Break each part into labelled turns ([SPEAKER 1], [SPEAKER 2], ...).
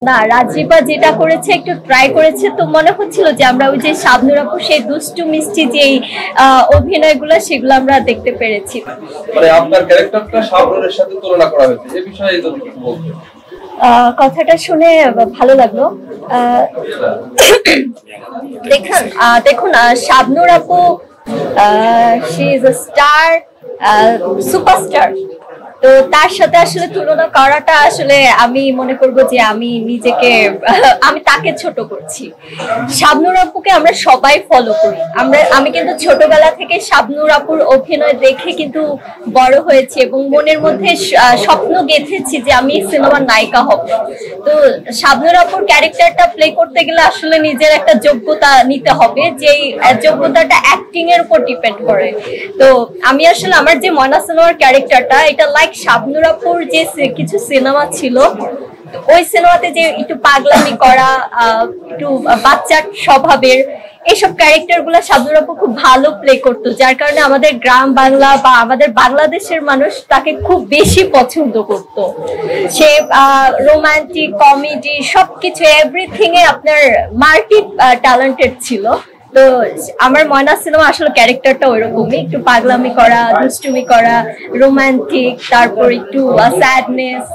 [SPEAKER 1] না, রাজীবা যেটা করেছে একটু ট্রাই করেছে, তো মনে হচ্ছিল যে আমরা ওই যে শাবনূর আপু সেই দুষ্টু মিষ্টি যে অভিনয়গুলো সেগুলো আমরা দেখতে পেরেছি।
[SPEAKER 2] মানে আপনার ক্যারেক্টারটা শাবনূরের সাথে তুলনা করা হয়েছে, এই বিষয়ে যদি কিছু বলতেন।
[SPEAKER 1] কথাটা শুনে ভালো লাগলো। দেখুন শাবনূর আপু she is a star, superstar. তো তার সাথে আসলে তুলনা করাটা আসলে আমি মনে করব যে আমি নিজেকে আমি তাকে ছোট করছি। শাবনূর আপুকে আমরা সবাই ফলো করি, আমি কিন্তু ছোটবেলা থেকে শাবনূর আপুর অভিনয় দেখে কিন্তু বড় হয়েছি এবং মনের মধ্যে স্বপ্ন গেঁথেছি যে আমি সিনেমার নায়িকা হব। তো শাবনূর আপুর ক্যারেক্টারটা প্লে করতে গেলে আসলে নিজের একটা যোগ্যতা নিতে হবে, যে যোগ্যতাটা অ্যাক্টিং এর উপর ডিপেন্ড করে। তো আমি আসলে আমার যে ময়না সিনেমার ক্যারেক্টারটা, এটা লাইক শাবনূর আপুর যে কিছু সিনেমা ছিল, ওই সিনেমাতে যে একটু পাগলামি করা, একটু বাচ্চার স্বভাবের এইসব ক্যারেক্টার গুলো শাবনূর আপু খুব ভালো প্লে করতো, যার কারণে আমাদের গ্রাম বাংলা বা আমাদের বাংলাদেশের মানুষ তাকে খুব বেশি পছন্দ করত। সে রোমান্টিক, কমেডি সবকিছু এভরিথিং এ আপনার মাল্টি ট্যালেন্টেড ছিল। তো আমার ময়না সিনেমা আসলে ক্যারেক্টারটা ওইরকমই, একটু পাগলামি করা, দুষ্টুমি করা, রোমান্টিক, তারপর একটু স্যাডনেস,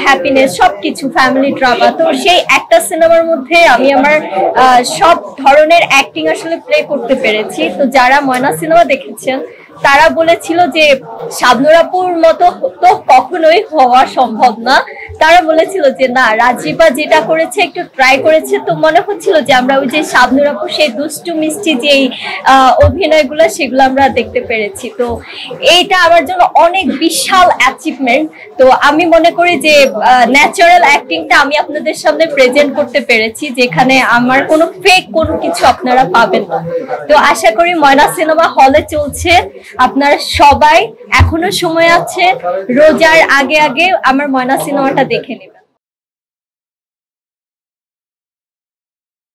[SPEAKER 1] হ্যাপিনেস, সবকিছু, ফ্যামিলি ড্রামা। তো সেই একটা সিনেমার মধ্যে আমি আমার সব ধরনের অ্যাক্টিং আসলে প্লে করতে পেরেছি। তো যারা ময়না সিনেমা দেখেছেন তারা বলেছিল যে শাবনূর আপুর মতো তো কখনোই হওয়া সম্ভব না। তারা বলেছিল যে না, রাজীবা যেটা করেছে একটু ট্রাই করেছে, তো মনে হচ্ছিল যে আমরা ওই যে শাবনূর আপু সেই দুষ্টু মিষ্টি যে অভিনয়গুলো সেগুলো আমরা দেখতে পেরেছি। তো এইটা আমার জন্য অনেক বিশাল অ্যাচিভমেন্ট। তো আমি মনে করি যে ন্যাচারাল অ্যাক্টিংটা আমি আপনাদের সামনে প্রেজেন্ট করতে পেরেছি, যেখানে আমার কোনো ফেক কোনো কিছু আপনারা পাবেন না। তো আশা করি ময়না সিনেমা হলে চলছে, আপনারা সবাই এখনো সময় আছে, রোজার আগে আগে আমার ময়না সিনেমাটা দেখে নেবেন।